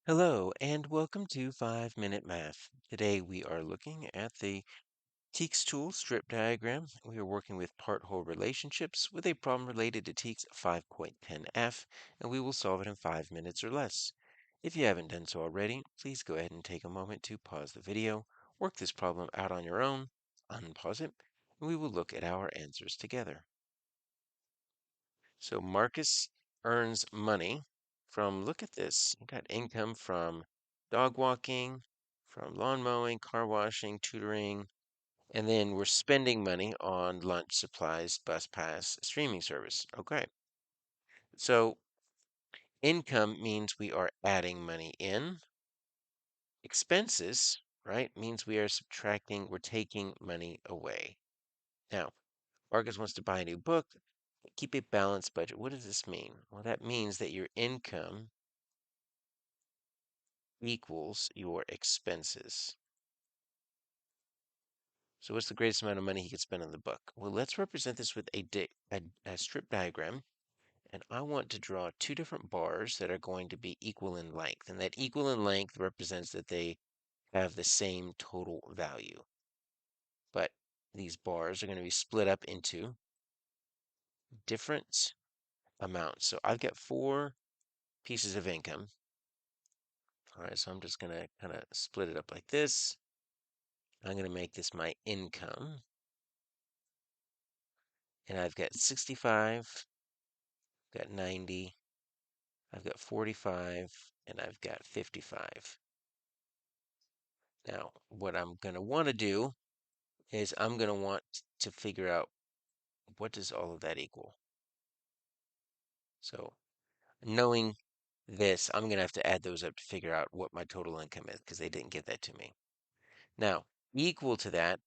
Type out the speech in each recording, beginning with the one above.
Hello and welcome to 5 Minute Math. Today we are looking at the TEKS tool strip diagram. We are working with part-whole relationships with a problem related to TEKS 5.10f, and we will solve it in 5 minutes or less. If you haven't done so already, please go ahead and take a moment to pause the video, work this problem out on your own, unpause it, and we will look at our answers together. So Marcus earns money from, look at this, you got income from dog walking, from lawn mowing, car washing, tutoring, and then we're spending money on lunch, supplies, bus pass, streaming service. Okay, so income means we are adding money in. Expenses, right, means we are subtracting, we're taking money away. Now, Marcus wants to buy a new book. Keep a balanced budget. What does this mean? Well, that means that your income equals your expenses. So what's the greatest amount of money he could spend on the book? Well, let's represent this with a strip diagram. And I want to draw two different bars that are going to be equal in length. And that equal in length represents that they have the same total value. But these bars are going to be split up into different amounts. So I've got four pieces of income. All right, so I'm just going to kind of split it up like this. I'm going to make this my income. And I've got 65, got 90, I've got 45, and I've got 55. Now, what I'm going to want to do is I'm going to want to figure out what does all of that equal. So knowing this, I'm going to have to add those up to figure out what my total income is because they didn't give that to me. Now, equal to that,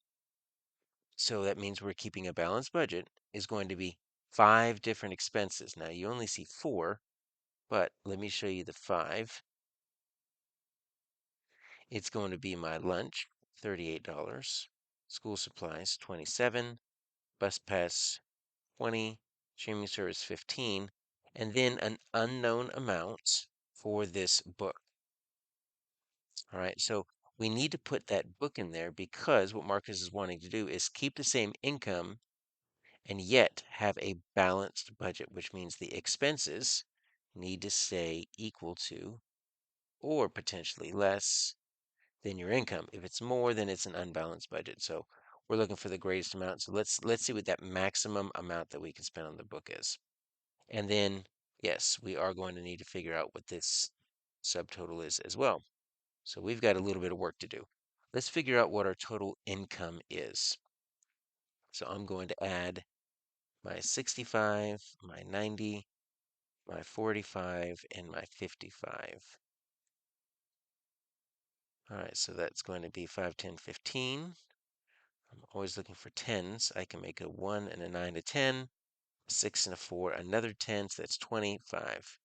so that means we're keeping a balanced budget, is going to be 5 different expenses. Now, you only see 4, but let me show you the 5. It's going to be my lunch, $38, school supplies, 27, bus pass, 20, streaming service, 15, and then an unknown amount for this book. All right, so we need to put that book in there because what Marcus is wanting to do is keep the same income and yet have a balanced budget, which means the expenses need to stay equal to or potentially less than your income. If it's more, then it's an unbalanced budget. So we're looking for the greatest amount. So let's see what that maximum amount that we can spend on the book is. And then, yes, we are going to need to figure out what this subtotal is as well. So we've got a little bit of work to do. Let's figure out what our total income is. So I'm going to add my 65, my 90, my 45, and my 55. All right, so that's going to be 5, 10, 15. I'm always looking for tens. I can make a 1 and a 9 a 10, a 6 and a 4, another 10, so that's 25.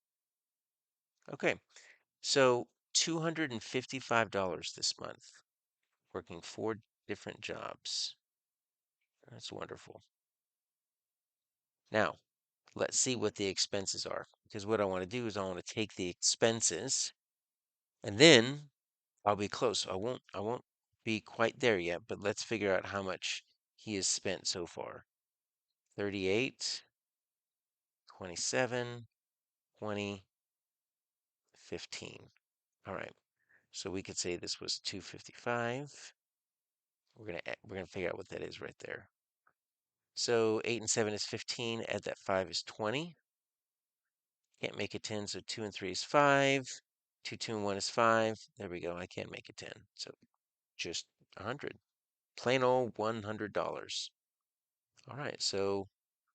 Okay, so $255 this month, working 4 different jobs. That's wonderful. Now, let's see what the expenses are, because what I want to do is I want to take the expenses, and then I'll be close. I won't be quite there yet, but let's figure out how much he has spent so far. 38, 27, 20, 15. All right. So we could say this was 255. We're gonna figure out what that is right there. So 8 and 7 is 15. Add that 5 is 20. Can't make it 10, so 2 and 3 is 5. 2, 2 and 1 is 5. There we go. I can't make it 10. So just 100. Plain old $100. All right. So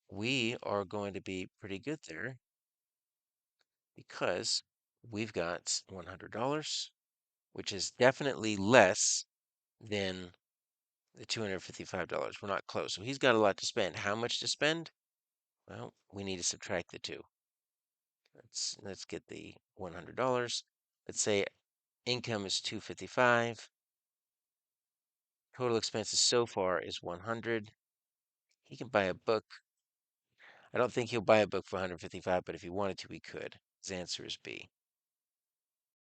we are going to be pretty good there because we've got $100, which is definitely less than the $255. We're not close. So he's got a lot to spend. How much to spend? Well, we need to subtract the two. Let's get the $100. Let's say income is 255. Total expenses so far is 100. He can buy a book. I don't think he'll buy a book for 155, but if he wanted to, he could. His answer is B.